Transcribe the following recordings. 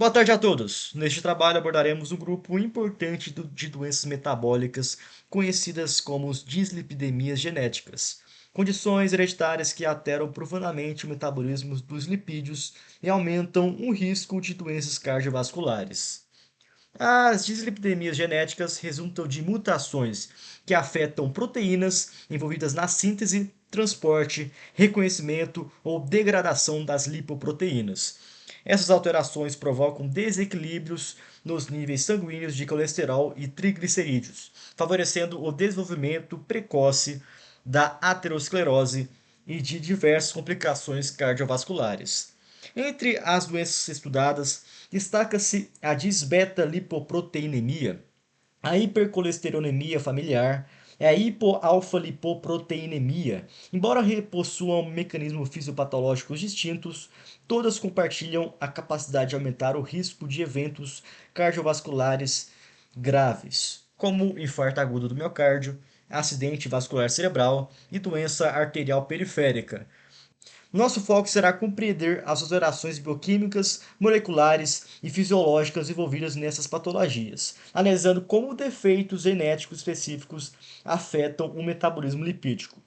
Boa tarde a todos. Neste trabalho abordaremos um grupo importante de doenças metabólicas conhecidas como as dislipidemias genéticas, condições hereditárias que alteram profundamente o metabolismo dos lipídios e aumentam o risco de doenças cardiovasculares. As dislipidemias genéticas resultam de mutações que afetam proteínas envolvidas na síntese, transporte, reconhecimento ou degradação das lipoproteínas. Essas alterações provocam desequilíbrios nos níveis sanguíneos de colesterol e triglicerídeos, favorecendo o desenvolvimento precoce da aterosclerose e de diversas complicações cardiovasculares. Entre as doenças estudadas, destaca-se a disbeta-lipoproteinemia, a hipercolesterolemia familiar e a hipoalfa-lipoproteinemia. Embora possuam mecanismos fisiopatológicos distintos, todas compartilham a capacidade de aumentar o risco de eventos cardiovasculares graves, como infarto agudo do miocárdio, acidente vascular cerebral e doença arterial periférica. Nosso foco será compreender as alterações bioquímicas, moleculares e fisiológicas envolvidas nessas patologias, analisando como defeitos genéticos específicos afetam o metabolismo lipídico.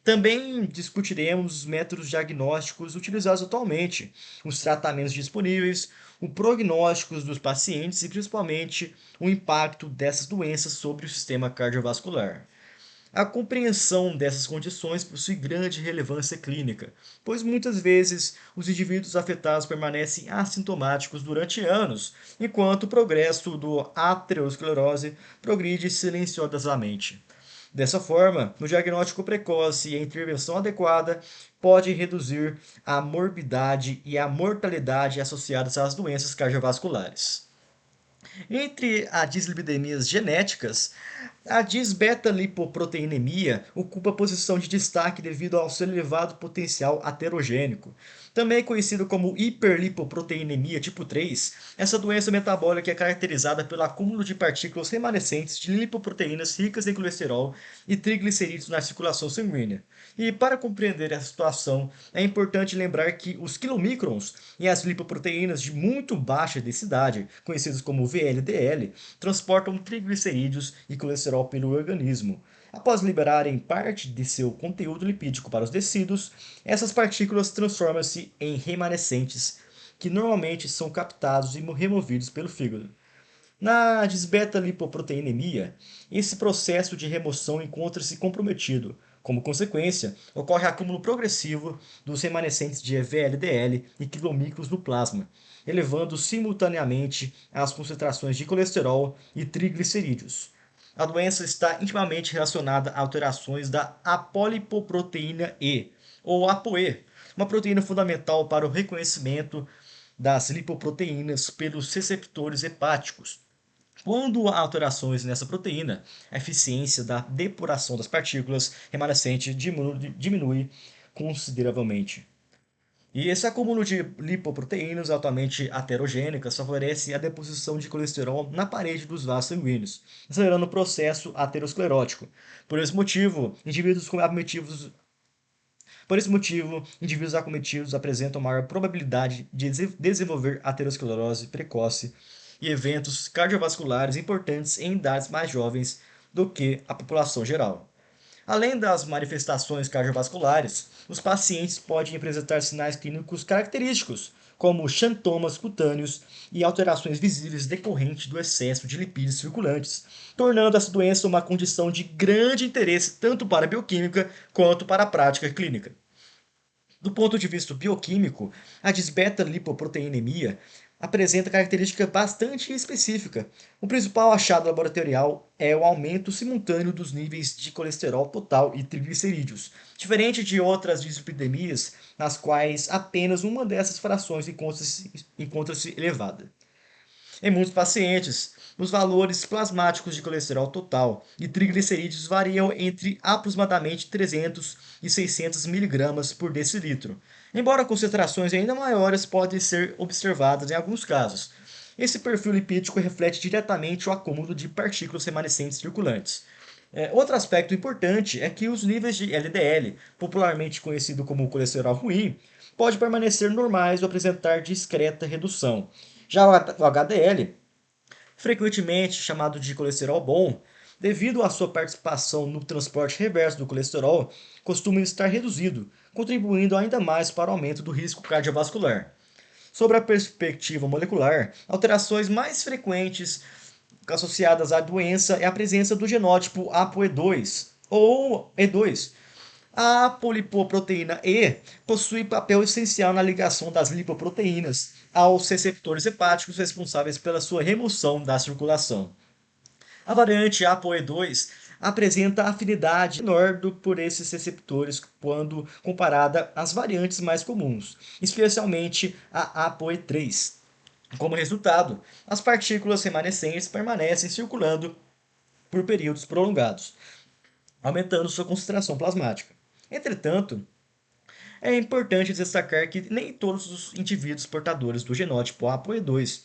Também discutiremos os métodos diagnósticos utilizados atualmente, os tratamentos disponíveis, o prognóstico dos pacientes e principalmente o impacto dessas doenças sobre o sistema cardiovascular. A compreensão dessas condições possui grande relevância clínica, pois muitas vezes os indivíduos afetados permanecem assintomáticos durante anos, enquanto o progresso do aterosclerose progride silenciosamente. Dessa forma, o diagnóstico precoce e a intervenção adequada podem reduzir a morbidade e a mortalidade associadas às doenças cardiovasculares. Entre as dislipidemias genéticas, a disbeta-lipoproteinemia ocupa posição de destaque devido ao seu elevado potencial aterogênico. Também conhecido como hiperlipoproteinemia tipo 3, essa doença metabólica é caracterizada pelo acúmulo de partículas remanescentes de lipoproteínas ricas em colesterol e triglicerídeos na circulação sanguínea. E para compreender essa situação, é importante lembrar que os quilomicrons e as lipoproteínas de muito baixa densidade, conhecidos como VLDL, transportam triglicerídeos e colesterol pelo organismo. Após liberarem parte de seu conteúdo lipídico para os tecidos, essas partículas transformam-se em remanescentes, que normalmente são captados e removidos pelo fígado. Na desbeta-lipoproteinemia, esse processo de remoção encontra-se comprometido. Como consequência, ocorre acúmulo progressivo dos remanescentes de VLDL e quilomicros no plasma, elevando simultaneamente as concentrações de colesterol e triglicerídeos. A doença está intimamente relacionada a alterações da apolipoproteína E, ou ApoE, uma proteína fundamental para o reconhecimento das lipoproteínas pelos receptores hepáticos. Quando há alterações nessa proteína, a eficiência da depuração das partículas remanescentes diminui consideravelmente. E esse acúmulo de lipoproteínas altamente aterogênicas favorece a deposição de colesterol na parede dos vasos sanguíneos, acelerando o processo aterosclerótico. Por esse motivo, indivíduos acometidos apresentam maior probabilidade de desenvolver aterosclerose precoce e eventos cardiovasculares importantes em idades mais jovens do que a população geral. Além das manifestações cardiovasculares, os pacientes podem apresentar sinais clínicos característicos, como xantomas cutâneos e alterações visíveis decorrentes do excesso de lipídios circulantes, tornando essa doença uma condição de grande interesse tanto para a bioquímica quanto para a prática clínica. Do ponto de vista bioquímico, a desbeta-lipoproteinemia apresenta característica bastante específica. O principal achado laboratorial é o aumento simultâneo dos níveis de colesterol total e triglicerídeos, diferente de outras dislipidemias, nas quais apenas uma dessas frações encontra-se elevada. Em muitos pacientes, os valores plasmáticos de colesterol total e triglicerídeos variam entre aproximadamente 300 e 600 mg por decilitro, embora concentrações ainda maiores podem ser observadas em alguns casos. Esse perfil lipídico reflete diretamente o acúmulo de partículas remanescentes circulantes. Outro aspecto importante é que os níveis de LDL, popularmente conhecido como colesterol ruim, pode permanecer normais ou apresentar discreta redução. Já o HDL, frequentemente chamado de colesterol bom, devido à sua participação no transporte reverso do colesterol, costuma estar reduzido, contribuindo ainda mais para o aumento do risco cardiovascular. Sobre a perspectiva molecular, alterações mais frequentes associadas à doença é a presença do genótipo ApoE2 ou E2. A polipoproteína E possui papel essencial na ligação das lipoproteínas aos receptores hepáticos responsáveis pela sua remoção da circulação. A variante ApoE2 apresenta afinidade menor por esses receptores quando comparada às variantes mais comuns, especialmente a ApoE3. Como resultado, as partículas remanescentes permanecem circulando por períodos prolongados, aumentando sua concentração plasmática. Entretanto, é importante destacar que nem todos os indivíduos portadores do genótipo ApoE2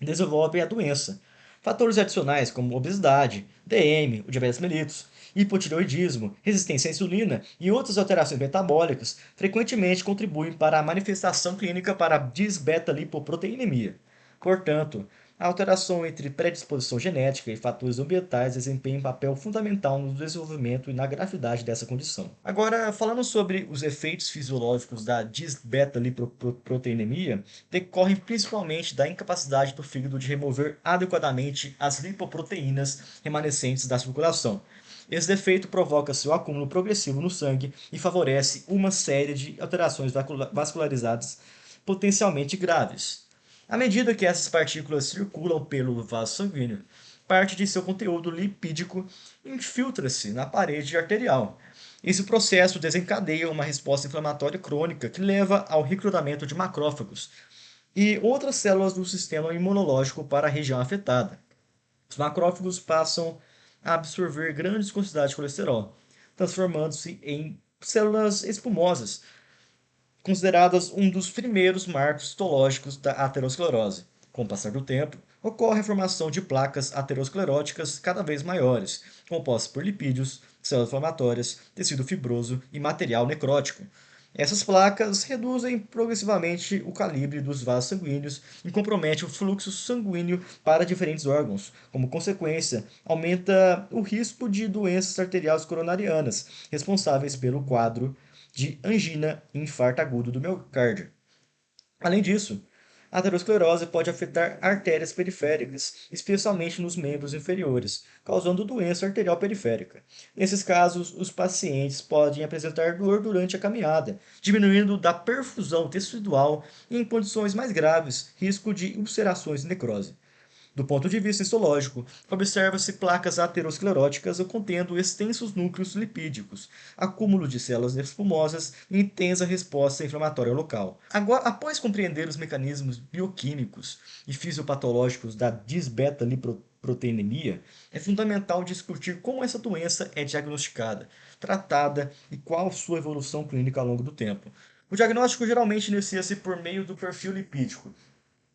desenvolvem a doença. Fatores adicionais como obesidade, DM, o diabetes mellitus, hipotireoidismo, resistência à insulina e outras alterações metabólicas frequentemente contribuem para a manifestação clínica para a disbeta-lipoproteinemia. Portanto, a alteração entre predisposição genética e fatores ambientais desempenha um papel fundamental no desenvolvimento e na gravidade dessa condição. Agora, falando sobre os efeitos fisiológicos da disbeta-lipoproteinemia, decorrem principalmente da incapacidade do fígado de remover adequadamente as lipoproteínas remanescentes da circulação. Esse defeito provoca seu acúmulo progressivo no sangue e favorece uma série de alterações vascularizadas potencialmente graves. À medida que essas partículas circulam pelo vaso sanguíneo, parte de seu conteúdo lipídico infiltra-se na parede arterial. Esse processo desencadeia uma resposta inflamatória crônica que leva ao recrutamento de macrófagos e outras células do sistema imunológico para a região afetada. Os macrófagos passam a absorver grandes quantidades de colesterol, transformando-se em células espumosas, consideradas um dos primeiros marcos histológicos da aterosclerose. Com o passar do tempo, ocorre a formação de placas ateroscleróticas cada vez maiores, compostas por lipídios, células inflamatórias, tecido fibroso e material necrótico. Essas placas reduzem progressivamente o calibre dos vasos sanguíneos e comprometem o fluxo sanguíneo para diferentes órgãos. Como consequência, aumenta o risco de doenças arteriais coronarianas, responsáveis pelo quadro de angina e infarto agudo do miocárdio. Além disso, a aterosclerose pode afetar artérias periféricas, especialmente nos membros inferiores, causando doença arterial periférica. Nesses casos, os pacientes podem apresentar dor durante a caminhada, diminuindo da perfusão tecidual e, em condições mais graves, risco de ulcerações e necrose. Do ponto de vista histológico, observa-se placas ateroscleróticas contendo extensos núcleos lipídicos, acúmulo de células espumosas e intensa resposta inflamatória local. Agora, após compreender os mecanismos bioquímicos e fisiopatológicos da disbeta-lipoproteinemia, é fundamental discutir como essa doença é diagnosticada, tratada e qual sua evolução clínica ao longo do tempo. O diagnóstico geralmente inicia-se por meio do perfil lipídico,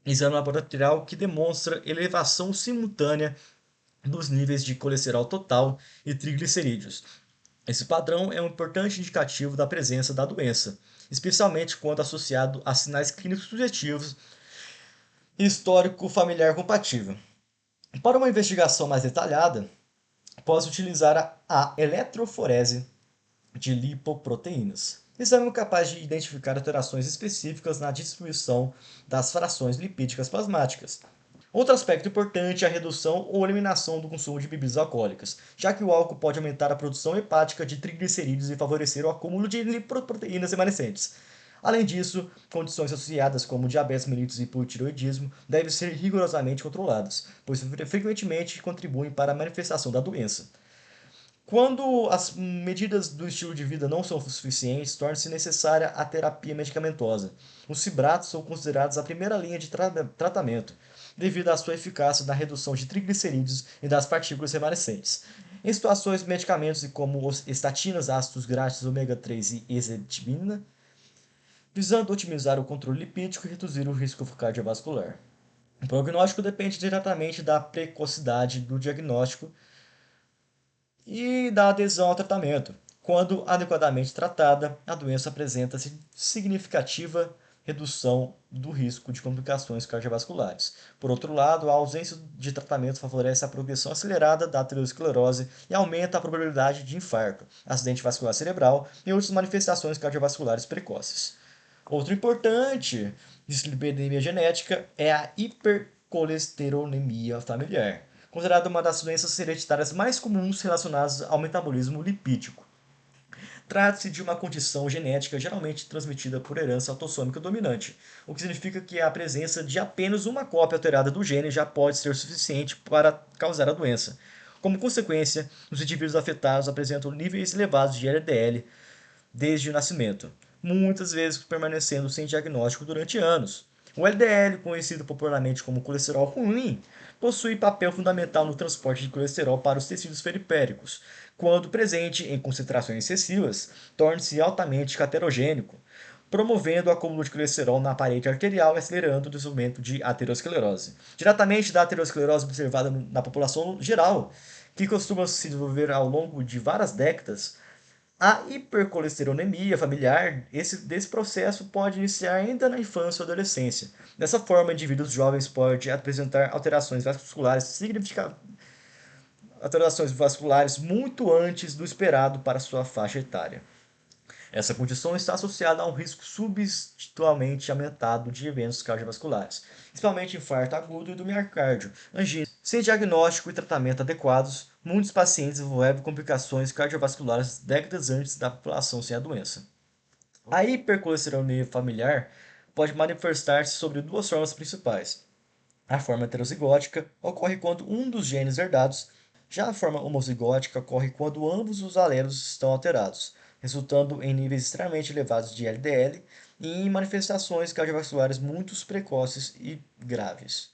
exame laboratorial que demonstra elevação simultânea dos níveis de colesterol total e triglicerídeos. Esse padrão é um importante indicativo da presença da doença, especialmente quando associado a sinais clínicos sugestivos e histórico familiar compatível. Para uma investigação mais detalhada, pode utilizar a eletroforese de lipoproteínas. Exame capaz de identificar alterações específicas na distribuição das frações lipídicas plasmáticas. Outro aspecto importante é a redução ou eliminação do consumo de bebidas alcoólicas, já que o álcool pode aumentar a produção hepática de triglicerídeos e favorecer o acúmulo de lipoproteínas remanescentes. Além disso, condições associadas como diabetes mellitus e hipotireoidismo devem ser rigorosamente controladas, pois frequentemente contribuem para a manifestação da doença. Quando as medidas do estilo de vida não são suficientes, torna-se necessária a terapia medicamentosa. Os cibratos são considerados a primeira linha de tratamento, devido à sua eficácia na redução de triglicerídeos e das partículas remanescentes. Em situações de medicamentos como os estatinas, ácidos graxos, ômega 3 e ezetimibe, visando otimizar o controle lipídico e reduzir o risco cardiovascular. O prognóstico depende diretamente da precocidade do diagnóstico e da adesão ao tratamento. Quando adequadamente tratada, a doença apresenta significativa redução do risco de complicações cardiovasculares. Por outro lado, a ausência de tratamento favorece a progressão acelerada da aterosclerose e aumenta a probabilidade de infarto, acidente vascular cerebral e outras manifestações cardiovasculares precoces. Outro importante dislipidemia genética é a hipercolesterolemia familiar, considerada uma das doenças hereditárias mais comuns relacionadas ao metabolismo lipídico. Trata-se de uma condição genética geralmente transmitida por herança autossômica dominante, o que significa que a presença de apenas uma cópia alterada do gene já pode ser suficiente para causar a doença. Como consequência, os indivíduos afetados apresentam níveis elevados de LDL desde o nascimento, muitas vezes permanecendo sem diagnóstico durante anos. O LDL, conhecido popularmente como colesterol ruim, possui papel fundamental no transporte de colesterol para os tecidos periféricos. Quando presente em concentrações excessivas, torna-se altamente caterogênico, promovendo o acúmulo de colesterol na parede arterial e acelerando o desenvolvimento de aterosclerose. Diretamente da aterosclerose observada na população geral, que costuma se desenvolver ao longo de várias décadas, a hipercolesterolemia familiar, desse processo pode iniciar ainda na infância ou adolescência. Dessa forma, indivíduos jovens podem apresentar alterações vasculares muito antes do esperado para sua faixa etária. Essa condição está associada a um risco substancialmente aumentado de eventos cardiovasculares, principalmente infarto agudo e do miocárdio, angina. Sem diagnóstico e tratamento adequados, muitos pacientes desenvolvem complicações cardiovasculares décadas antes da população sem a doença. A hipercolesterolemia familiar pode manifestar-se sobre duas formas principais. A forma heterozigótica ocorre quando um dos genes herdados, já a forma homozigótica ocorre quando ambos os alelos estão alterados, resultando em níveis extremamente elevados de LDL e em manifestações cardiovasculares muito precoces e graves.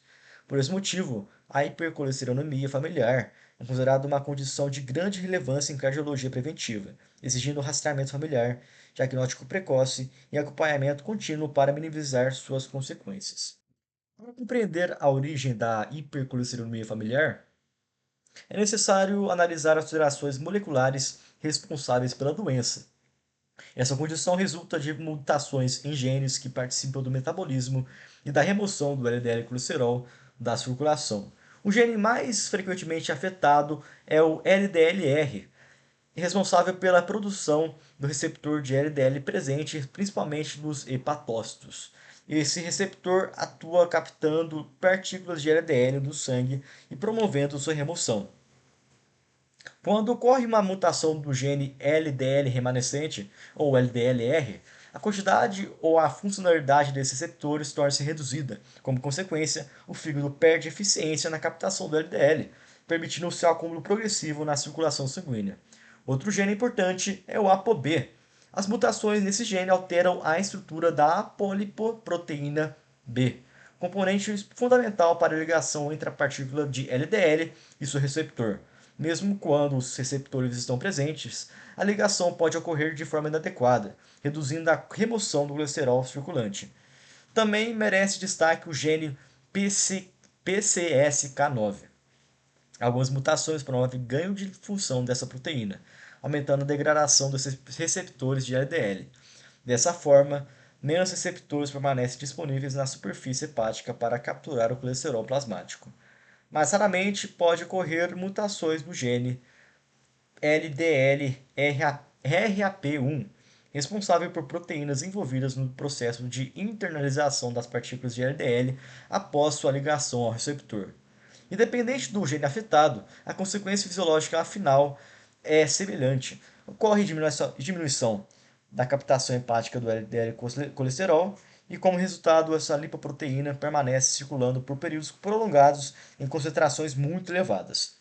Por esse motivo, a hipercolesterolemia familiar é considerada uma condição de grande relevância em cardiologia preventiva, exigindo rastreamento familiar, diagnóstico precoce e acompanhamento contínuo para minimizar suas consequências. Para compreender a origem da hipercolesterolemia familiar, é necessário analisar as alterações moleculares responsáveis pela doença. Essa condição resulta de mutações em genes que participam do metabolismo e da remoção do LDL colesterol da circulação. O gene mais frequentemente afetado é o LDLR, responsável pela produção do receptor de LDL presente principalmente nos hepatócitos. Esse receptor atua captando partículas de LDL do sangue e promovendo sua remoção. Quando ocorre uma mutação do gene LDL remanescente, ou LDLR, a quantidade ou a funcionalidade desses receptores torna-se reduzida. Como consequência, o fígado perde eficiência na captação do LDL, permitindo o seu acúmulo progressivo na circulação sanguínea. Outro gene importante é o ApoB. As mutações nesse gene alteram a estrutura da apolipoproteína B, componente fundamental para a ligação entre a partícula de LDL e seu receptor. Mesmo quando os receptores estão presentes, a ligação pode ocorrer de forma inadequada, reduzindo a remoção do colesterol circulante. Também merece destaque o gene PCSK9. Algumas mutações promovem ganho de função dessa proteína, aumentando a degradação dos receptores de LDL. Dessa forma, menos receptores permanecem disponíveis na superfície hepática para capturar o colesterol plasmático. Mais raramente pode ocorrer mutações no gene LDL-RAP1, responsável por proteínas envolvidas no processo de internalização das partículas de LDL após sua ligação ao receptor. Independente do gene afetado, a consequência fisiológica final é semelhante. Ocorre diminuição da captação hepática do LDL colesterol e, como resultado, essa lipoproteína permanece circulando por períodos prolongados em concentrações muito elevadas.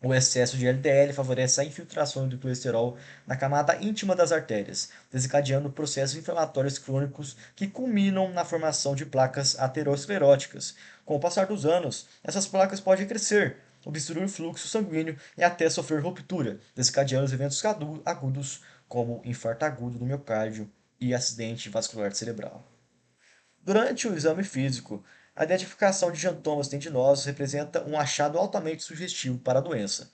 O excesso de LDL favorece a infiltração do colesterol na camada íntima das artérias, desencadeando processos inflamatórios crônicos que culminam na formação de placas ateroscleróticas. Com o passar dos anos, essas placas podem crescer, obstruir o fluxo sanguíneo e até sofrer ruptura, desencadeando eventos agudos como infarto agudo do miocárdio e acidente vascular cerebral. Durante o exame físico, a identificação de giantomas tendinosos representa um achado altamente sugestivo para a doença.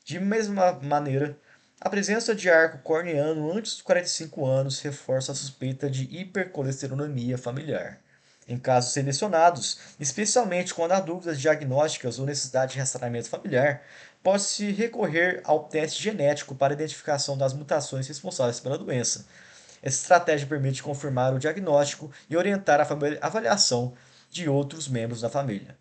De mesma maneira, A presença de arco corneano antes dos 45 anos reforça a suspeita de hipercolesterolemia familiar. Em casos selecionados, especialmente quando há dúvidas diagnósticas ou necessidade de rastreamento familiar, pode-se recorrer ao teste genético para identificação das mutações responsáveis pela doença. Essa estratégia permite confirmar o diagnóstico e orientar a avaliação de outros membros da família.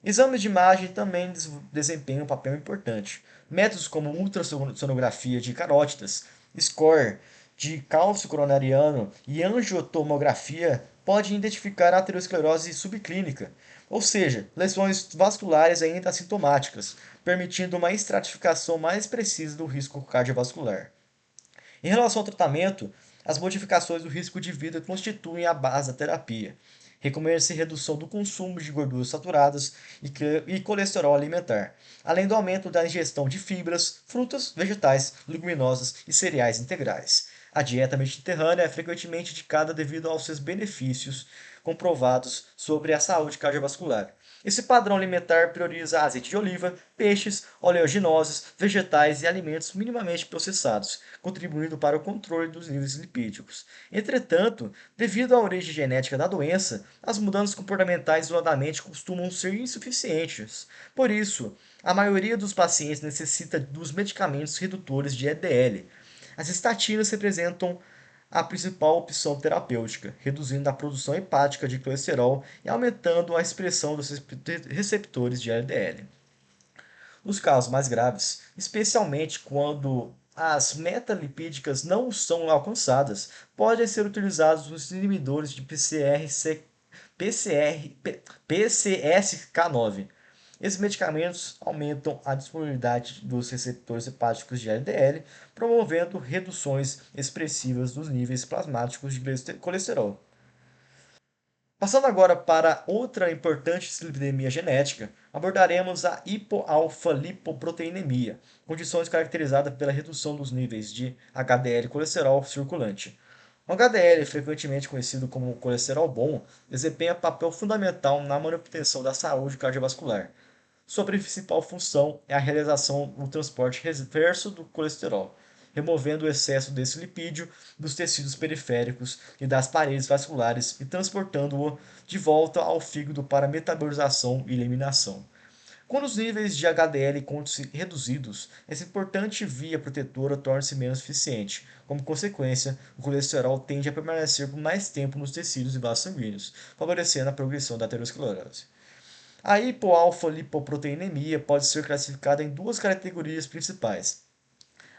Exames de imagem também desempenham um papel importante. Métodos como ultrassonografia de carótidas, score de cálcio coronariano e angiotomografia podem identificar a aterosclerose subclínica, ou seja, lesões vasculares ainda assintomáticas, permitindo uma estratificação mais precisa do risco cardiovascular. Em relação ao tratamento, as modificações do risco de vida constituem a base da terapia. Recomenda-se redução do consumo de gorduras saturadas e colesterol alimentar, além do aumento da ingestão de fibras, frutas, vegetais, leguminosas e cereais integrais. A dieta mediterrânea é frequentemente indicada devido aos seus benefícios comprovados sobre a saúde cardiovascular. Esse padrão alimentar prioriza azeite de oliva, peixes, oleaginosas, vegetais e alimentos minimamente processados, contribuindo para o controle dos níveis lipídicos. Entretanto, devido à origem genética da doença, as mudanças comportamentais isoladamente costumam ser insuficientes. Por isso, a maioria dos pacientes necessita dos medicamentos redutores de LDL. As estatinas representam a principal opção terapêutica, reduzindo a produção hepática de colesterol e aumentando a expressão dos receptores de LDL. Nos casos mais graves, especialmente quando as metalipídicas não são alcançadas, podem ser utilizados os inibidores de PCSK9. Esses medicamentos aumentam a disponibilidade dos receptores hepáticos de LDL, promovendo reduções expressivas dos níveis plasmáticos de colesterol. Passando agora para outra importante dislipidemia genética, abordaremos a hipoalfa-lipoproteinemia, condições caracterizadas pela redução dos níveis de HDL colesterol circulante. O HDL, frequentemente conhecido como colesterol bom, desempenha papel fundamental na manutenção da saúde cardiovascular. Sua principal função é a realização do transporte reverso do colesterol, removendo o excesso desse lipídio dos tecidos periféricos e das paredes vasculares e transportando-o de volta ao fígado para metabolização e eliminação. Quando os níveis de HDL encontram-se reduzidos, essa importante via protetora torna-se menos eficiente. Como consequência, o colesterol tende a permanecer por mais tempo nos tecidos e vasos sanguíneos, favorecendo a progressão da aterosclerose. A hipoalfa-lipoproteinemia pode ser classificada em duas categorias principais.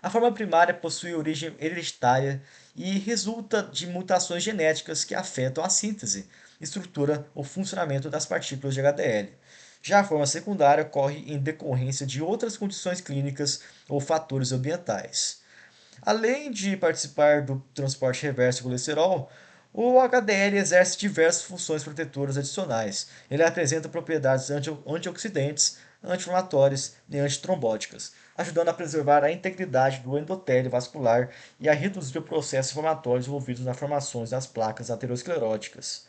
A forma primária possui origem hereditária e resulta de mutações genéticas que afetam a síntese, estrutura ou funcionamento das partículas de HDL. Já a forma secundária ocorre em decorrência de outras condições clínicas ou fatores ambientais. Além de participar do transporte reverso do colesterol, o HDL exerce diversas funções protetoras adicionais. Ele apresenta propriedades antioxidantes, anti-inflamatórias e antitrombóticas, ajudando a preservar a integridade do endotélio vascular e a reduzir o processo inflamatório envolvido nas formações das placas ateroscleróticas.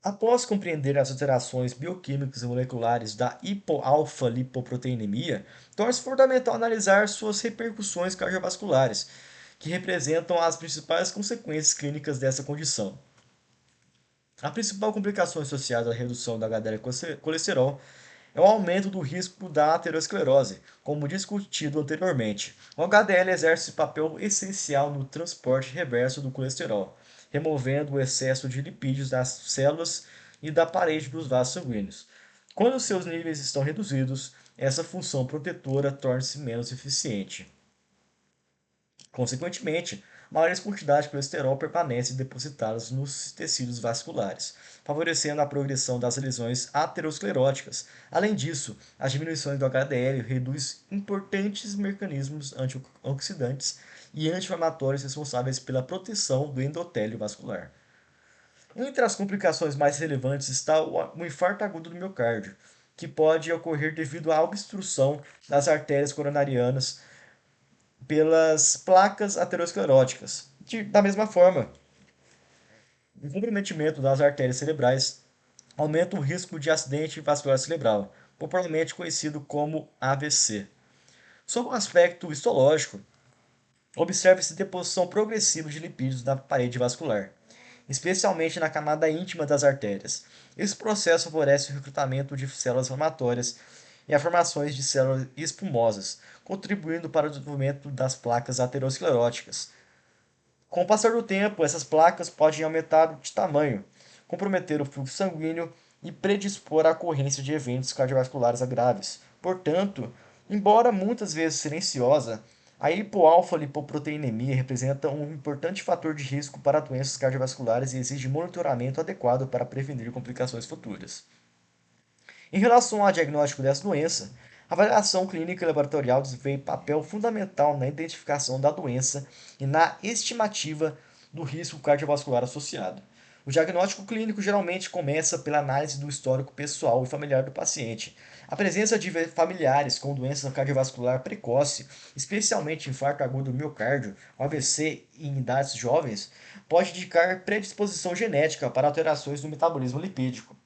Após compreender as alterações bioquímicas e moleculares da hipoalfa-lipoproteinemia, torna-se fundamental analisar suas repercussões cardiovasculares, que representam as principais consequências clínicas dessa condição. A principal complicação associada à redução da HDL colesterol é o aumento do risco da aterosclerose, como discutido anteriormente. O HDL exerce papel essencial no transporte reverso do colesterol, removendo o excesso de lipídios das células e da parede dos vasos sanguíneos. Quando seus níveis estão reduzidos, essa função protetora torna-se menos eficiente. Consequentemente, maiores quantidades de colesterol permanecem depositadas nos tecidos vasculares, favorecendo a progressão das lesões ateroscleróticas. Além disso, as diminuições do HDL reduzem importantes mecanismos antioxidantes e anti-inflamatórios responsáveis pela proteção do endotélio vascular. Entre as complicações mais relevantes está o infarto agudo do miocárdio, que pode ocorrer devido à obstrução das artérias coronarianas pelas placas ateroscleróticas. Da mesma forma, o comprometimento das artérias cerebrais aumenta o risco de acidente vascular cerebral, popularmente conhecido como AVC. Sob o aspecto histológico, observa-se deposição progressiva de lipídios na parede vascular, especialmente na camada íntima das artérias. Esse processo favorece o recrutamento de células inflamatórias e a formação de células espumosas, contribuindo para o desenvolvimento das placas ateroscleróticas. Com o passar do tempo, essas placas podem aumentar de tamanho, comprometer o fluxo sanguíneo e predispor à ocorrência de eventos cardiovasculares graves. Portanto, embora muitas vezes silenciosa, a hipoalfa-lipoproteinemia representa um importante fator de risco para doenças cardiovasculares e exige monitoramento adequado para prevenir complicações futuras. Em relação ao diagnóstico dessa doença, a avaliação clínica e laboratorial desempenha papel fundamental na identificação da doença e na estimativa do risco cardiovascular associado. O diagnóstico clínico geralmente começa pela análise do histórico pessoal e familiar do paciente. A presença de familiares com doença cardiovascular precoce, especialmente infarto agudo do miocárdio, AVC em idades jovens, pode indicar predisposição genética para alterações no metabolismo lipídico.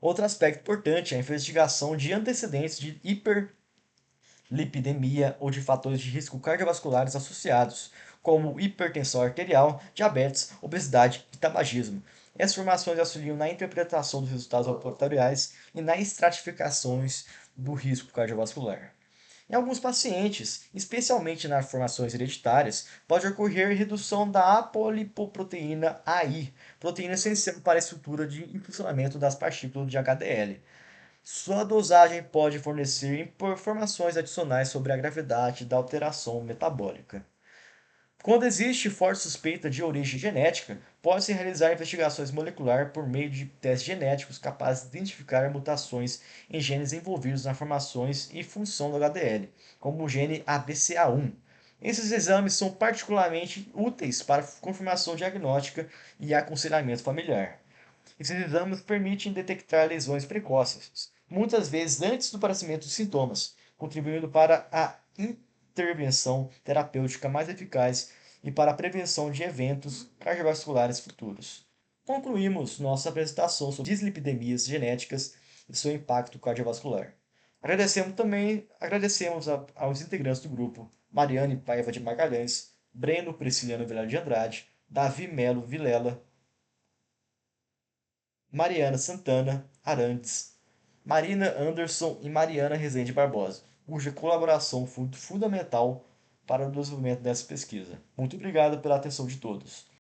Outro aspecto importante é a investigação de antecedentes de hiperlipidemia ou de fatores de risco cardiovasculares associados, como hipertensão arterial, diabetes, obesidade e tabagismo. Essas informações auxiliam na interpretação dos resultados laboratoriais e na estratificações do risco cardiovascular. Em alguns pacientes, especialmente nas formações hereditárias, pode ocorrer redução da apolipoproteína AI, proteína essencial para a estrutura de funcionamento das partículas de HDL. Sua dosagem pode fornecer informações adicionais sobre a gravidade da alteração metabólica. Quando existe forte suspeita de origem genética, pode-se realizar investigações moleculares por meio de testes genéticos capazes de identificar mutações em genes envolvidos na formação e função do HDL, como o gene ABCA1. Esses exames são particularmente úteis para confirmação diagnóstica e aconselhamento familiar. Esses exames permitem detectar lesões precoces, muitas vezes antes do aparecimento de sintomas, contribuindo para a intervenção terapêutica mais eficaz e para a prevenção de eventos cardiovasculares futuros. Concluímos nossa apresentação sobre dislipidemias genéticas e seu impacto cardiovascular. Agradecemos aos integrantes do grupo, Mariane Paiva de Magalhães, Breno Prisciliano Vilar de Andrade, Davi Melo Vilela, Mariana Santana Arantes, Marina Anderson e Mariana Rezende Barbosa, cuja colaboração foi fundamental para o desenvolvimento dessa pesquisa. Muito obrigado pela atenção de todos.